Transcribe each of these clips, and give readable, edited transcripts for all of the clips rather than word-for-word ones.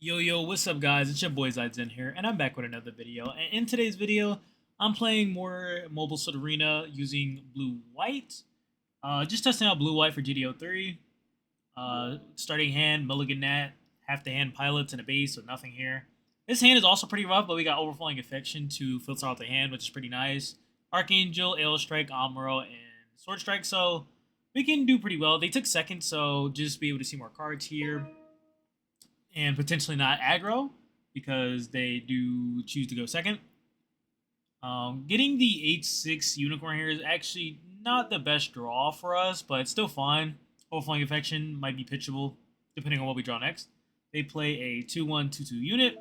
Yo, what's up guys? It's your boy Zen here, and I'm back with another video. And in today's video, I'm playing more Mobile Suit Arena using Blue-White. Just testing out Blue-White for GDO 3. Starting hand, Mulligan Nat, half the hand pilots and a base, so nothing here. This hand is also pretty rough, but we got Overflowing Affection to filter out the hand, which is pretty nice. Archangel, Ale Strike, Amuro, and Sword Strike, so we can do pretty well. They took second, so just be able to see more cards here and potentially not aggro because they do choose to go second. Getting the H6 Unicorn here is actually not the best draw for us, but it's still fine. Overflowing Affection might be pitchable depending on what we draw next. They play a 2-1-2-2 unit.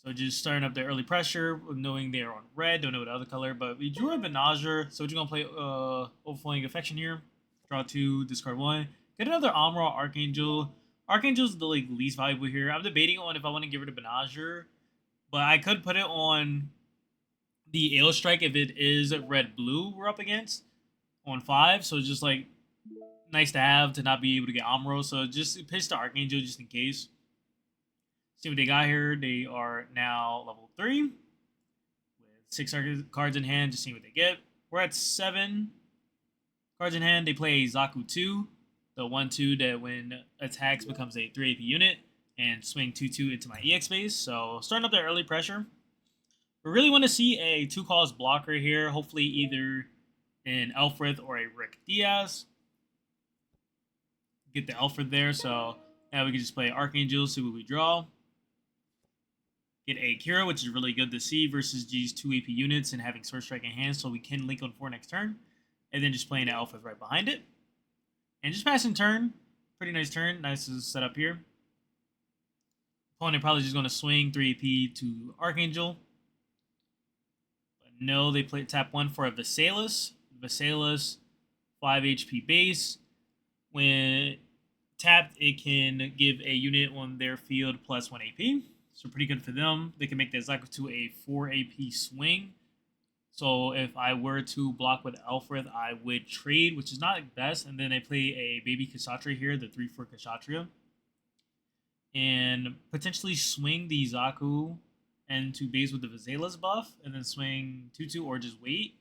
So just starting up their early pressure, knowing they are on red, don't know what other color, but we drew a Benager, so we're going to play Overflowing Affection here. Draw 2, discard 1. Get another Amuro Archangel. Archangel's the least valuable here. I'm debating on if I want to give rid of Benager, but I could put it on the Ale Strike if it is red-blue we're up against on 5. So it's just like nice to have to not be able to get Amuro. So just pitch the Archangel just in case. See what they got here. They are now level 3 with 6 cards in hand. Just seeing what they get. We're at 7 cards in hand. They play Zaku 2. The 1-2 that when attacks becomes a 3 AP unit, and swing 2-2 into my EX base. So starting up that early pressure. We really want to see a 2-cost blocker here, hopefully either an Alfred or a Rick Diaz. Get the Alfred there, so now we can just play Archangel, see what we draw. Get a Kira, which is really good to see versus these 2 AP units and having Sword Strike in hand, so we can link on 4 next turn. And then just playing an Alfred right behind it. And just passing turn. Pretty nice turn. Nice setup here. Opponent probably just going to swing 3 AP to Archangel. But no, they tap 1 for a Visalis. Visalis, 5 HP base. When tapped, it can give a unit on their field plus 1 AP. So pretty good for them. They can make that Zaku to a 4 AP swing. So if I were to block with Alfred, I would trade, which is not best. And then I play a baby Kshatriya here, the 3-4 Kshatriya. And potentially swing the Zaku into base with the Visalis buff. And then swing 2-2 or just wait.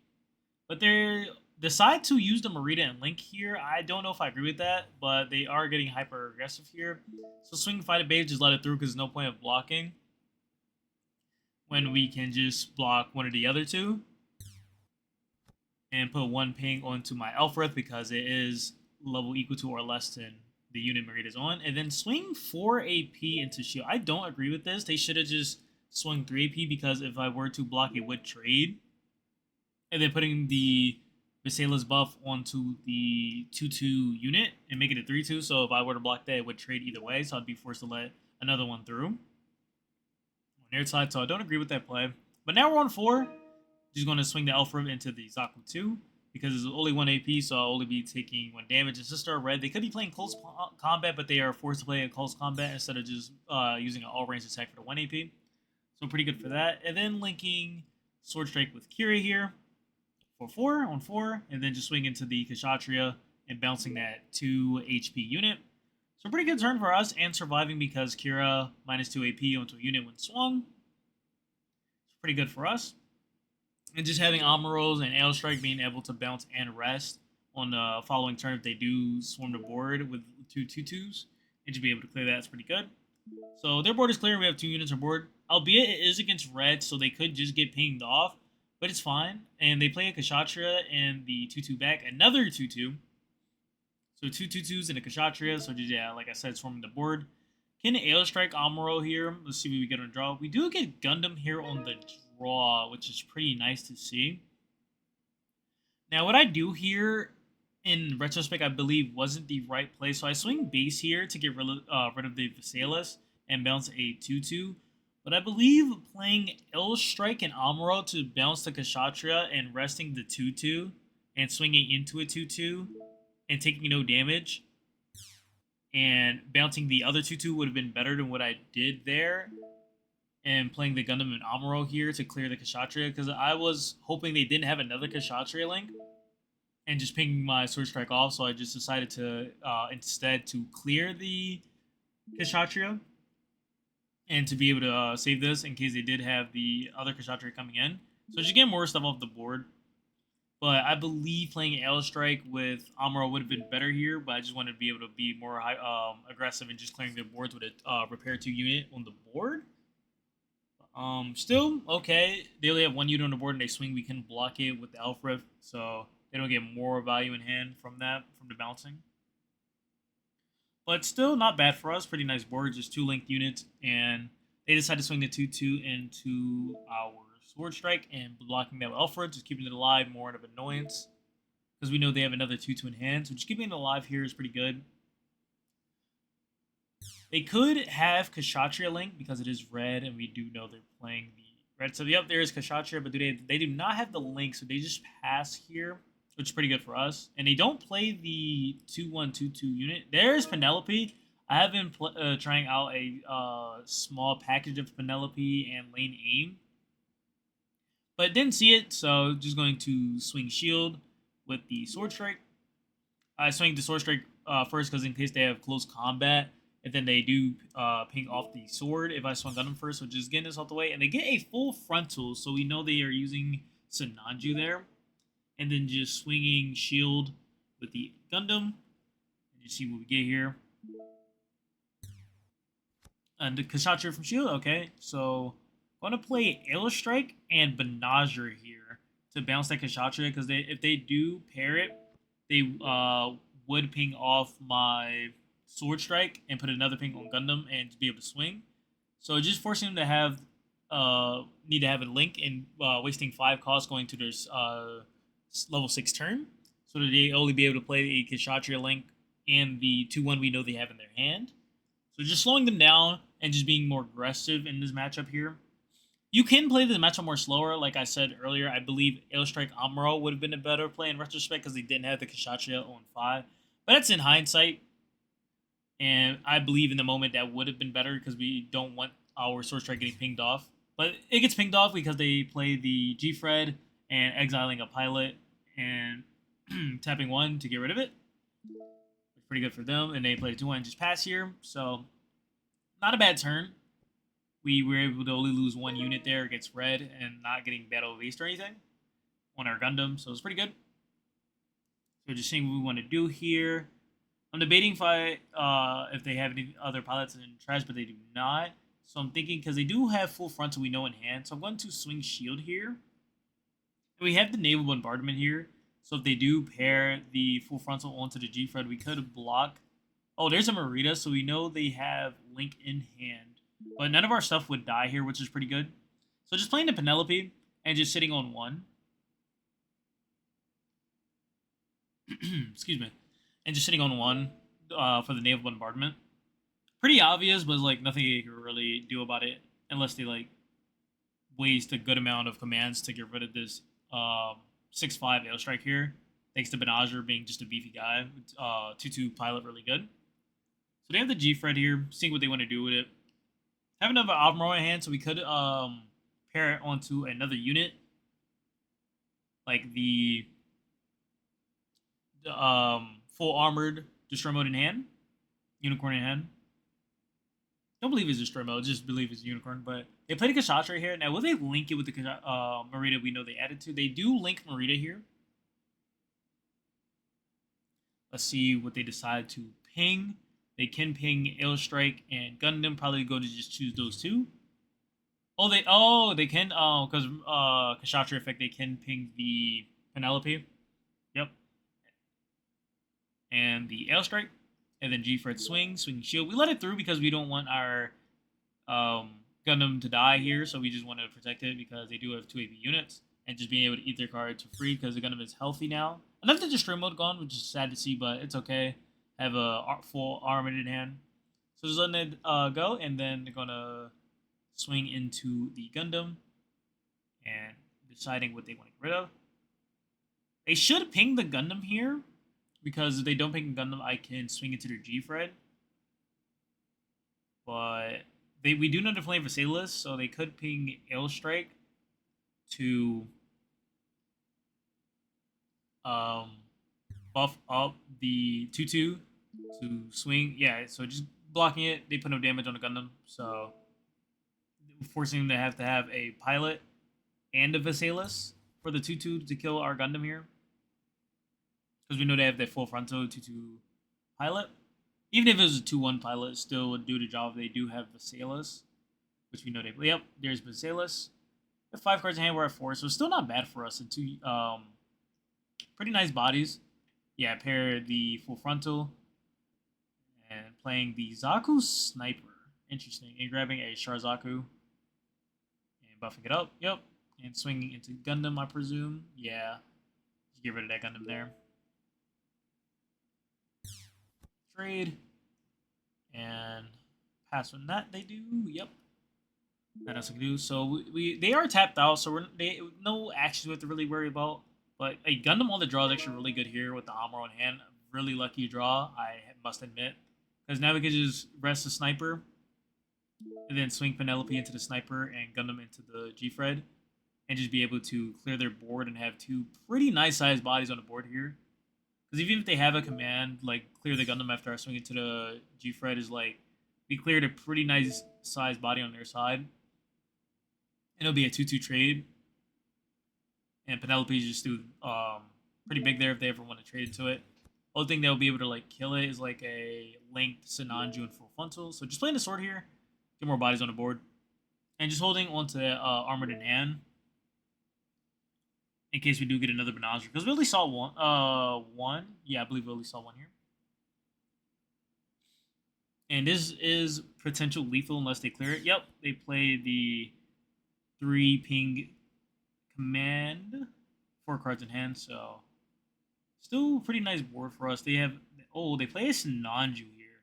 But they decide to use the Marita and Link here. I don't know if I agree with that, but they are getting hyper aggressive here. So swing fight at base, just let it through because there's no point of blocking when we can just block one of the other two. And put 1 ping onto my Alfred because it is level equal to or less than the unit Marita's on. And then swing 4 AP into shield. I don't agree with this. They should have just swung 3 AP because if I were to block, it would trade. And then putting the Visalis buff onto the 2-2 unit and make it a 3-2. So if I were to block that, it would trade either way. So I'd be forced to let another one through on their side. So I don't agree with that play. But now we're on 4. Just going to swing the Alfred into the Zaku 2 because it's only 1 AP, so I'll only be taking 1 damage. It's just our red. They could be playing close combat, but they are forced to play a close combat instead of just using an all-range attack for the 1 AP. So pretty good for that. And then linking Sword Strike with Kira here for 4 on 4, and then just swing into the Kshatriya and bouncing that 2 HP unit. So pretty good turn for us and surviving because Kira minus 2 AP onto a unit when swung. It's pretty good for us. And just having Amuros and Ale Strike being able to bounce and rest on the following turn if they do swarm the board with 2 2-2s. And just be able to clear that. It's pretty good. So their board is clear. We have 2 units on board. Albeit it is against red, so they could just get pinged off. But it's fine. And they play a Kshatriya and the 2-2 back. Another 2-2. So 2 2-2s and a Kshatriya. So just, yeah, like I said, swarming the board. Can Ale Strike Amuro here. Let's see what we get on draw. We do get Gundam here on the draw, which is pretty nice to see. Now, what I do here, in retrospect, I believe wasn't the right play. So I swing base here to get rid of the Visalis and bounce a 2-2. But I believe playing Ale Strike and Amuro to bounce the Kshatriya and resting the 2-2 and swinging into a 2-2 and taking no damage and bouncing the other 2-2 would have been better than what I did there. And playing the Gundam and Amuro here to clear the Kshatriya, because I was hoping they didn't have another Kshatriya link and just pinging my Sword Strike off, so I just decided to instead to clear the Kshatriya, and to be able to save this in case they did have the other Kshatriya coming in. So just get more stuff off the board. But I believe playing Airstrike with Amuro would have been better here, but I just wanted to be able to be more aggressive and just clearing their boards with a repair 2 unit on the board. Still, okay. They only have 1 unit on the board and they swing. We can block it with the Elf Rift, so they don't get more value in hand from that, from the bouncing. But still not bad for us. Pretty nice board, just 2 linked units. And they decide to swing the 2-2 into our Sword Strike and blocking that with Alfred, just keeping it alive, more out of annoyance. Because we know they have another 2-2 in hand. So just keeping it alive here is pretty good. They could have Kshatriya Link because it is red, and we do know they're playing the red. So yep, there is Kshatriya, but they do not have the link, so they just pass here, which is pretty good for us. And they don't play the 2-1-2-2 unit. There's Penelope. I have been trying out a small package of Penelope and lane aim, but didn't see it, so just going to swing shield with the sword strike. I swing the sword strike first because in case they have close combat, and then they do ping off the sword if I swung Gundam first, so just getting this out the way. And they get a full frontal, so we know they are using Sananju there. And then just swinging shield with the Gundam. And you see what we get here. And the Kshatriya from shield, okay. So I'm going to play Airstrike and Benager here to bounce that Kshatriya, because if they do pair it, they would ping off my Sword Strike and put another ping on Gundam and be able to swing. So just forcing them to have need to have a link and wasting 5 costs going to their level 6 turn, so that they only be able to play a Kshatriya link and the 2-1 we know they have in their hand. So just slowing them down and just being more aggressive in this matchup here. You can play the matchup more slower, like I said earlier. I believe Airstrike Amuro would have been a better play in retrospect because they didn't have the Kshatriya on 5. But that's in hindsight. And I believe in the moment that would have been better because we don't want our Sword Strike getting pinged off. But it gets pinged off because they play the G-Fred and exiling a pilot and tapping 1 to get rid of it. It's pretty good for them. And they play 2-1 and just pass here. So, not a bad turn. We were able to only lose 1 unit there against red and not getting battle waste or anything on our Gundam. So, it's pretty good. So, just seeing what we want to do here. I'm debating if they have any other pilots in trash, but they do not. So I'm thinking, because they do have full frontal we know in hand, so I'm going to swing shield here. And we have the naval bombardment here, so if they do pair the full frontal onto the G-Fred, we could block. Oh, there's a Marita, so we know they have Link in hand. But none of our stuff would die here, which is pretty good. So just playing the Penelope and just sitting on 1. Excuse me. And just sitting on 1 for the naval bombardment. Pretty obvious, but like nothing you can really do about it unless they like waste a good amount of commands to get rid of this 6-5 airstrike here. Thanks to Benager being just a beefy guy. 2-2 pilot really good. So they have the G-Fred here, seeing what they want to do with it. Have another Avmaro in hand, so we could pair it onto another unit. Like the full armored destroy mode in hand, unicorn in hand. Don't believe it's destroy mode, just believe it's unicorn. But they played a Kshatriya here. Now, will they link it with the Marita we know they added to? They do link Marita here. Let's see what they decide to ping. They can ping Airstrike and Gundam. Probably go to just choose those 2. Oh, they can. Oh, because Kshatriya effect, they can ping the Penelope. Yep. And the Airstrike. And then G-Fred swing shield. We let it through because we don't want our Gundam to die here, so we just want to protect it because they do have 2 AP units. And just being able to eat their cards for free because the Gundam is healthy now. Another destroy mode gone, which is sad to see, but it's okay. Have a full armored in hand. So just letting it go, and then they're going to swing into the Gundam and deciding what they want to get rid of. They should ping the Gundam here, because if they don't ping Gundam, I can swing into their G-Fred. But we do know they're playing Vasilis, so they could ping Airstrike to buff up the 2-2 to swing. Yeah, so just blocking it. They put no damage on the Gundam, so forcing them to have a pilot and a Visalis for the 2-2 to kill our Gundam here. Because we know they have that full frontal 2-2 pilot. Even if it was a 2-1 pilot, it still would do the job. They do have Visalis, which we know they play. Yep, there's Visalis. We have 5 cards in hand, we're at 4, so it's still not bad for us. And 2 pretty nice bodies. Yeah, pair the full frontal and playing the Zaku Sniper. Interesting. And grabbing a Sharzaku and buffing it up. Yep. And swinging into Gundam, I presume. Yeah. Just get rid of that Gundam there. Trade. And pass on that they do. Yep. That else we can do. So they are tapped out, so no actions we have to really worry about. But a Gundam on the draw is actually really good here with the Amuro in hand. Really lucky draw, I must admit. Because now we can just rest the Sniper and then swing Penelope into the Sniper and Gundam into the G-Fred and just be able to clear their board and have 2 pretty nice sized bodies on the board here. Because even if they have a command, like clear the Gundam after I swing into the G-Fred is like, we cleared a pretty nice sized body on their side. And it'll be a 2-2 trade. And Penelope's just do pretty big there if they ever want to trade into it. Only thing they'll be able to like kill it is like a linked Sinanju and full frontal. So just playing the sword here, get more bodies on the board, and just holding onto armored in hand in case we do get another Menagerie. Because we only saw one. Yeah, I believe we only saw one here. And this is potential lethal unless they clear it. Yep, they play the 3 ping command, 4 cards in hand, so still pretty nice board for us. They have they play a Sinanju here.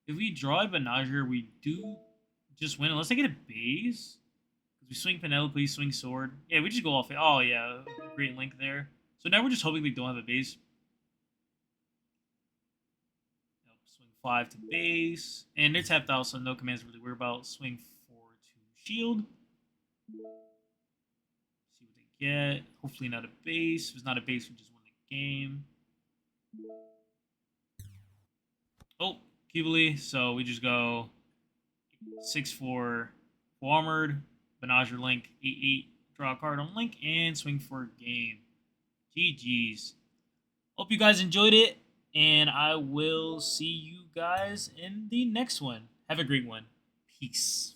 If we draw a Menagerie, we do just win unless they get a base. Because we swing Penelope, swing sword. Yeah, we just go off it. Oh yeah, great link there. So now we're just hoping they don't have a base. Nope, swing 5 to base, and they're tapped out, so no commands really worry about. Swing 4 to shield. Get. Hopefully not a base. If it's not a base, we just win the game. Oh, Kibali. So we just go 6-4 full armored, Menagerie link, 8-8, draw a card on link, and swing for game. GG's. Hope you guys enjoyed it, and I will see you guys in the next one. Have a great one. Peace.